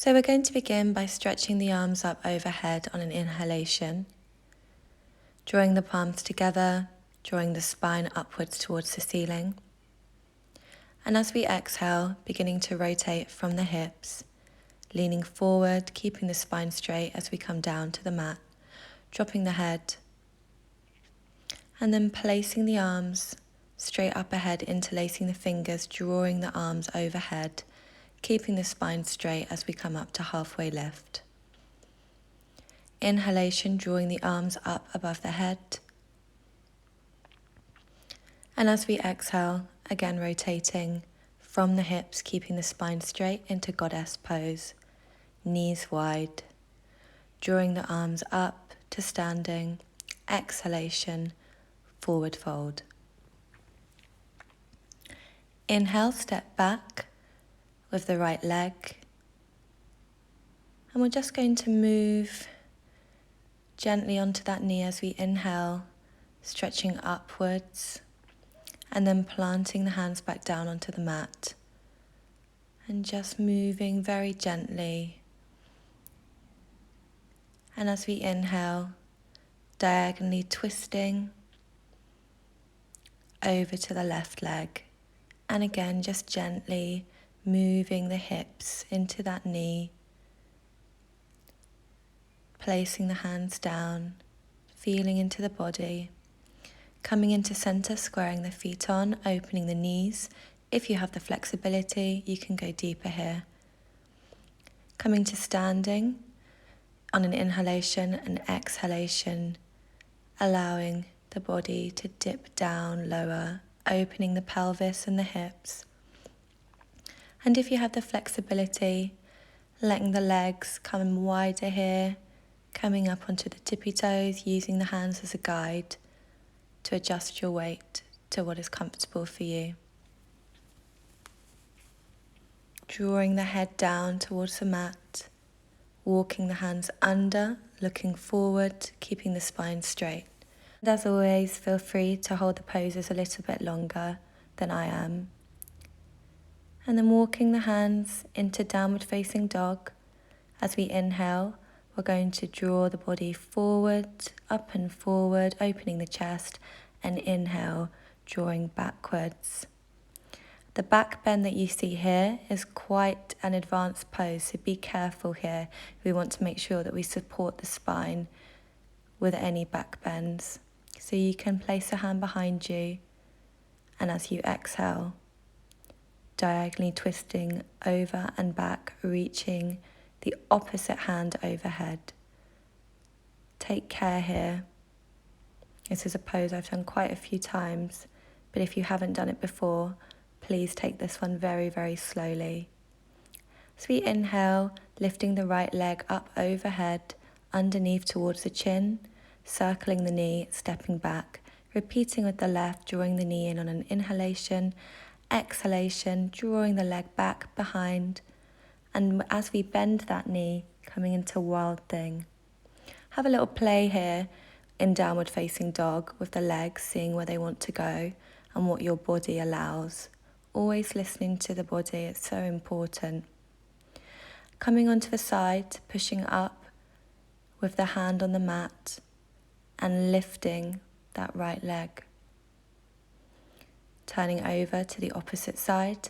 So we're going to begin by stretching the arms up overhead on an inhalation, drawing the palms together, drawing the spine upwards towards the ceiling. And as we exhale, beginning to rotate from the hips, leaning forward, keeping the spine straight as we come down to the mat, dropping the head, and then placing the arms straight up ahead, interlacing the fingers, drawing the arms overhead, keeping the spine straight as we come up to halfway lift. Inhalation, drawing the arms up above the head. And as we exhale, again rotating from the hips, keeping the spine straight into goddess pose, knees wide, drawing the arms up to standing, exhalation, forward fold. Inhale, step back with the right leg. And we're just going to move gently onto that knee as we inhale, stretching upwards, and then planting the hands back down onto the mat. And just moving very gently. And as we inhale, diagonally twisting over to the left leg. And again, just gently moving the hips into that knee. Placing the hands down, feeling into the body. Coming into center, squaring the feet on, opening the knees. If you have the flexibility, you can go deeper here. Coming to standing on an inhalation and exhalation, allowing the body to dip down lower, opening the pelvis and the hips. And if you have the flexibility, letting the legs come wider here, coming up onto the tippy toes, using the hands as a guide to adjust your weight to what is comfortable for you. Drawing the head down towards the mat, walking the hands under, looking forward, keeping the spine straight. And as always, feel free to hold the poses a little bit longer than I am. And then walking the hands into downward facing dog. As we inhale, we're going to draw the body forward, up and forward, opening the chest, and inhale, drawing backwards. The back bend that you see here is quite an advanced pose, so be careful here. We want to make sure that we support the spine with any back bends. So you can place a hand behind you, and as you exhale, diagonally twisting over and back, reaching the opposite hand overhead. Take care here. This is a pose I've done quite a few times, but if you haven't done it before, please take this one very, very slowly. As we inhale, lifting the right leg up overhead, underneath towards the chin, circling the knee, stepping back, repeating with the left, drawing the knee in on an inhalation, exhalation, drawing the leg back behind, and as we bend that knee, coming into wild thing. Have a little play here in downward facing dog with the legs, seeing where they want to go and what your body allows. Always listening to the body, it's so important. Coming onto the side, pushing up with the hand on the mat and lifting that right leg. Turning over to the opposite side.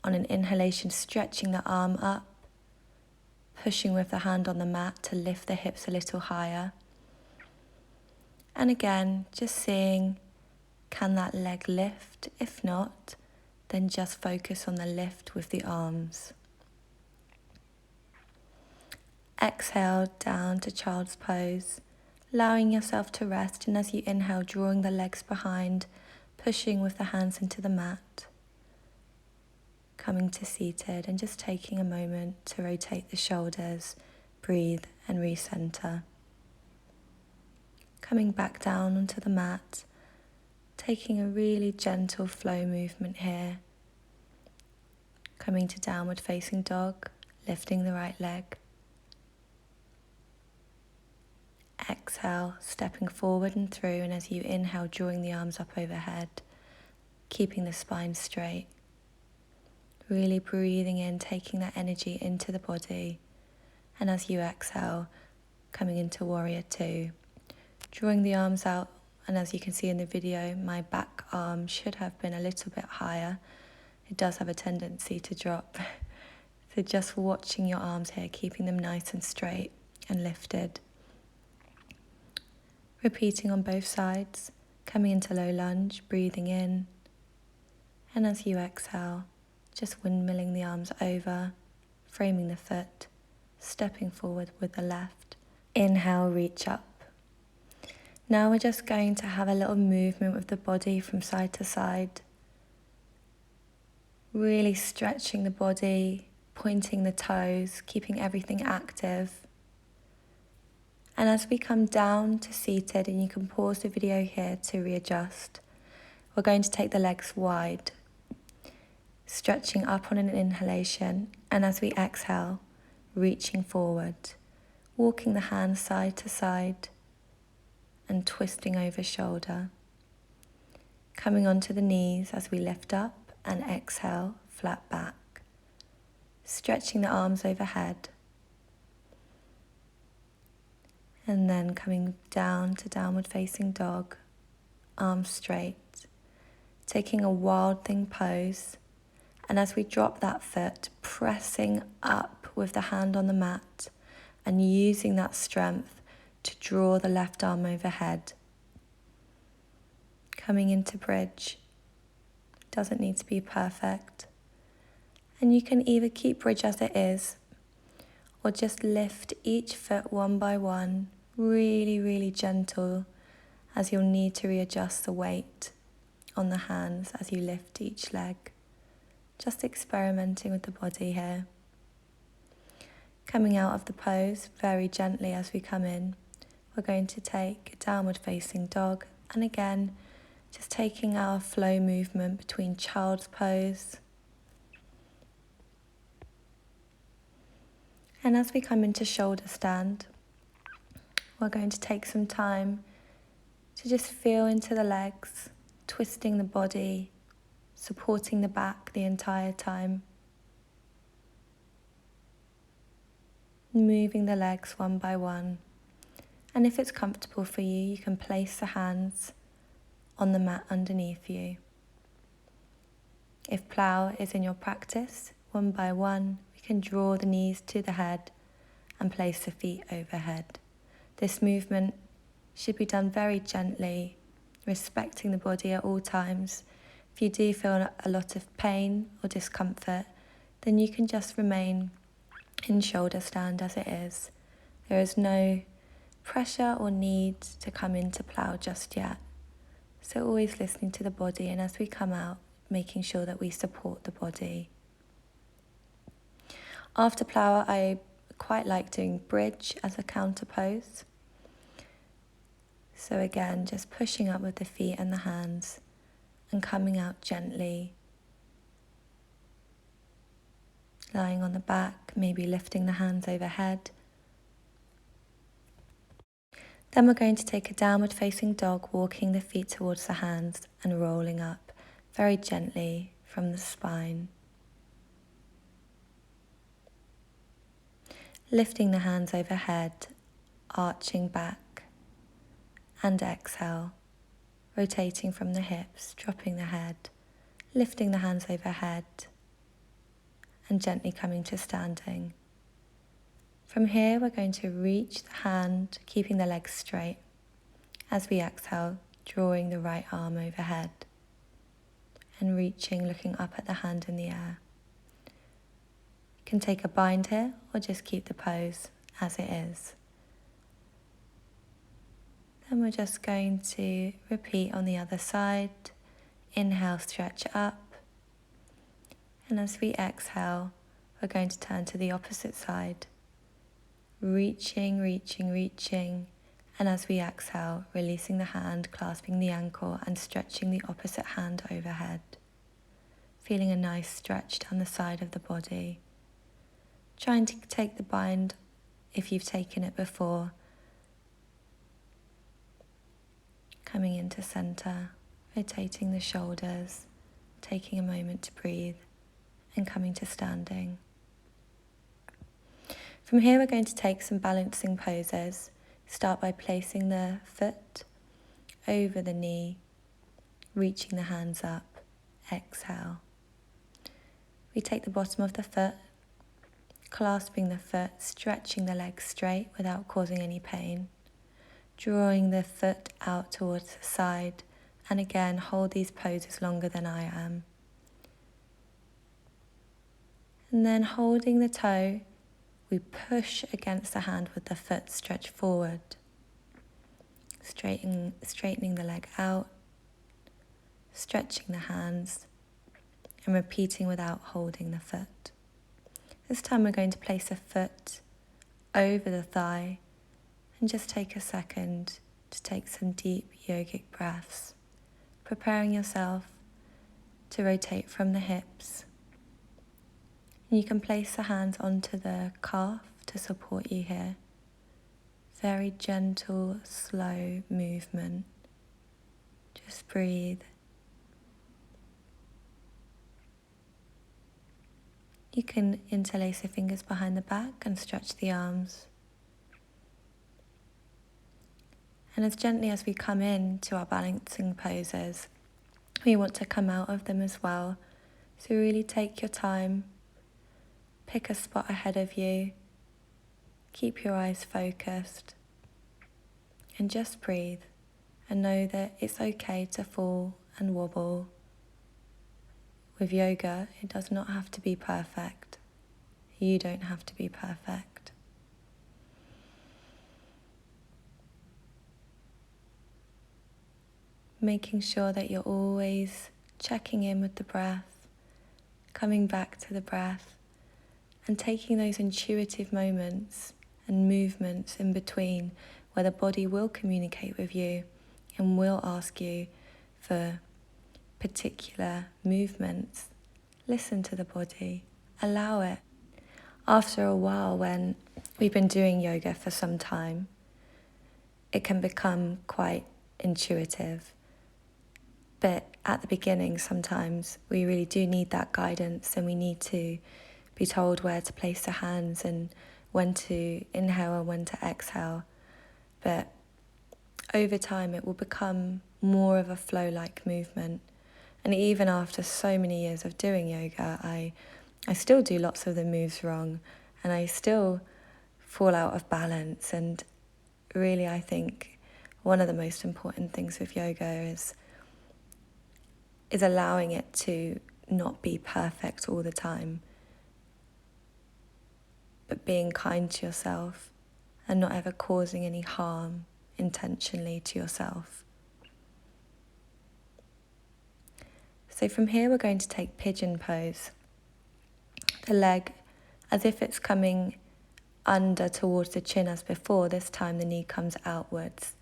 On an inhalation, stretching the arm up, pushing with the hand on the mat to lift the hips a little higher. And again, just seeing, can that leg lift? If not, then just focus on the lift with the arms. Exhale down to child's pose, allowing yourself to rest, and as you inhale, drawing the legs behind, pushing with the hands into the mat. Coming to seated and just taking a moment to rotate the shoulders, breathe and recenter. Coming back down onto the mat, taking a really gentle flow movement here. Coming to downward facing dog, lifting the right leg. Exhale, stepping forward and through, and as you inhale, drawing the arms up overhead, keeping the spine straight. Really breathing in, taking that energy into the body, And as you exhale, coming into warrior two, drawing the arms out. And as you can see in the video, my back arm should have been a little bit higher. It does have a tendency to drop. So just watching your arms here, keeping them nice and straight and lifted. Repeating on both sides, coming into low lunge, breathing in. And as you exhale, just windmilling the arms over, framing the foot, stepping forward with the left. Inhale, reach up. Now we're just going to have a little movement with the body from side to side. Really stretching the body, pointing the toes, keeping everything active. And as we come down to seated, and you can pause the video here to readjust, we're going to take the legs wide, stretching up on an inhalation, and as we exhale, reaching forward, walking the hands side to side, and twisting over shoulder. Coming onto the knees as we lift up and exhale, flat back. Stretching the arms overhead. And then coming down to downward facing dog, arms straight. Taking a wild thing pose. And as we drop that foot, pressing up with the hand on the mat and using that strength to draw the left arm overhead. Coming into bridge. Doesn't need to be perfect. And you can either keep bridge as it is, or just lift each foot one by one, really, really gentle, as you'll need to readjust the weight on the hands as you lift each leg. Just experimenting with the body here. Coming out of the pose very gently as we come in. We're going to take a downward facing dog, and again, just taking our flow movement between child's pose. And as we come into shoulder stand, we're going to take some time to just feel into the legs, twisting the body, supporting the back the entire time. Moving the legs one by one. And if it's comfortable for you, you can place the hands on the mat underneath you. If plow is in your practice, one by one, we can draw the knees to the head and place the feet overhead. This movement should be done very gently, respecting the body at all times. If you do feel a lot of pain or discomfort, then you can just remain in shoulder stand as it is. There is no pressure or need to come into plow just yet. So always listening to the body, and as we come out, making sure that we support the body. After plow, I quite like doing bridge as a counter pose. So again, just pushing up with the feet and the hands and coming out gently. Lying on the back, maybe lifting the hands overhead. Then we're going to take a downward facing dog, walking the feet towards the hands and rolling up very gently from the spine. Lifting the hands overhead, arching back, and exhale, rotating from the hips, dropping the head, lifting the hands overhead, and gently coming to standing. From here, we're going to reach the hand, keeping the legs straight. As we exhale, drawing the right arm overhead and reaching, looking up at the hand in the air. You can take a bind here or just keep the pose as it is. Then we're just going to repeat on the other side. Inhale, stretch up. And as we exhale, we're going to turn to the opposite side. Reaching, reaching, reaching. And as we exhale, releasing the hand, clasping the ankle and stretching the opposite hand overhead. Feeling a nice stretch down the side of the body. Trying to take the bind if you've taken it before. Coming into center, rotating the shoulders, taking a moment to breathe and coming to standing. From here, we're going to take some balancing poses. Start by placing the foot over the knee, reaching the hands up. Exhale. We take the bottom of the foot, clasping the foot, stretching the legs straight without causing any pain, drawing the foot out towards the side, and again hold these poses longer than I am. And then holding the toe, we push against the hand with the foot stretched forward, straightening the leg out, stretching the hands, and repeating without holding the foot. This time we're going to place a foot over the thigh and just take a second to take some deep yogic breaths, preparing yourself to rotate from the hips. And you can place the hands onto the calf to support you here. Very gentle, slow movement. Just breathe. You can interlace your fingers behind the back and stretch the arms. And as gently as we come into our balancing poses, we want to come out of them as well. So really take your time. Pick a spot ahead of you. Keep your eyes focused. And just breathe. And know that it's okay to fall and wobble. With yoga, it does not have to be perfect. You don't have to be perfect. Making sure that you're always checking in with the breath, coming back to the breath, and taking those intuitive moments and movements in between where the body will communicate with you and will ask you for particular movements. Listen to the body, allow it. After a while, when we've been doing yoga for some time, it can become quite intuitive. But at the beginning, sometimes we really do need that guidance, and we need to be told where to place the hands and when to inhale and when to exhale. But over time, it will become more of a flow-like movement. And even after so many years of doing yoga, I still do lots of the moves wrong, and I still fall out of balance. And really, I think one of the most important things with yoga is allowing it to not be perfect all the time, but being kind to yourself and not ever causing any harm intentionally to yourself. So from here, we're going to take pigeon pose. The leg, as if it's coming under towards the chin as before, this time the knee comes outwards.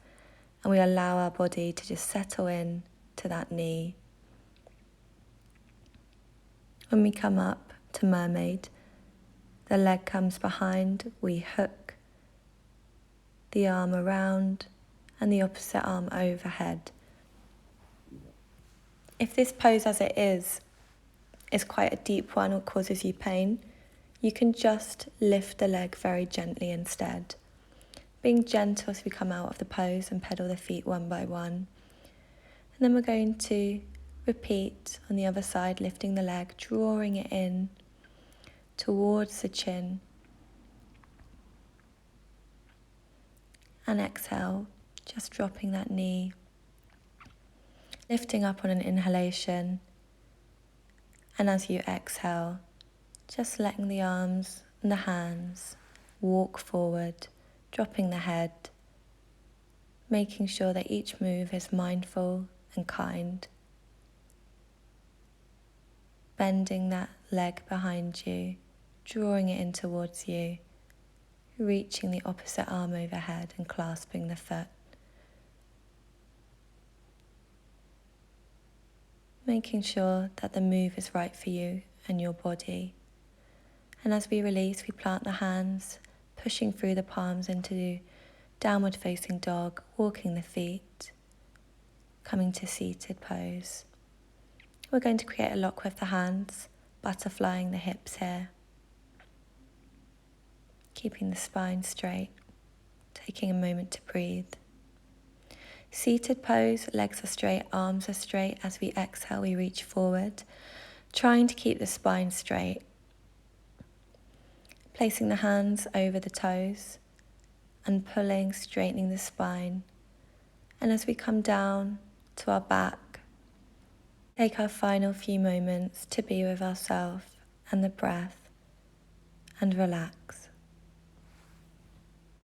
And we allow our body to just settle in to that knee. When we come up to mermaid, the leg comes behind, we hook the arm around and the opposite arm overhead. If this pose as it is quite a deep one or causes you pain, you can just lift the leg very gently instead. Being gentle as we come out of the pose and pedal the feet one by one. And then we're going to repeat on the other side, lifting the leg, drawing it in towards the chin. And exhale, just dropping that knee. Lifting up on an inhalation. And as you exhale, just letting the arms and the hands walk forward, dropping the head, making sure that each move is mindful and kind. Bending that leg behind you, drawing it in towards you, reaching the opposite arm overhead and clasping the foot. Making sure that the move is right for you and your body. And as we release, we plant the hands, pushing through the palms into downward facing dog, walking the feet, coming to seated pose. We're going to create a lock with the hands, butterflying the hips here. keeping the spine straight, taking a moment to breathe. Seated pose, legs are straight, arms are straight. As we exhale, we reach forward, trying to keep the spine straight. Placing the hands over the toes and pulling, straightening the spine. And as we come down to our back, take our final few moments to be with ourselves and the breath and relax.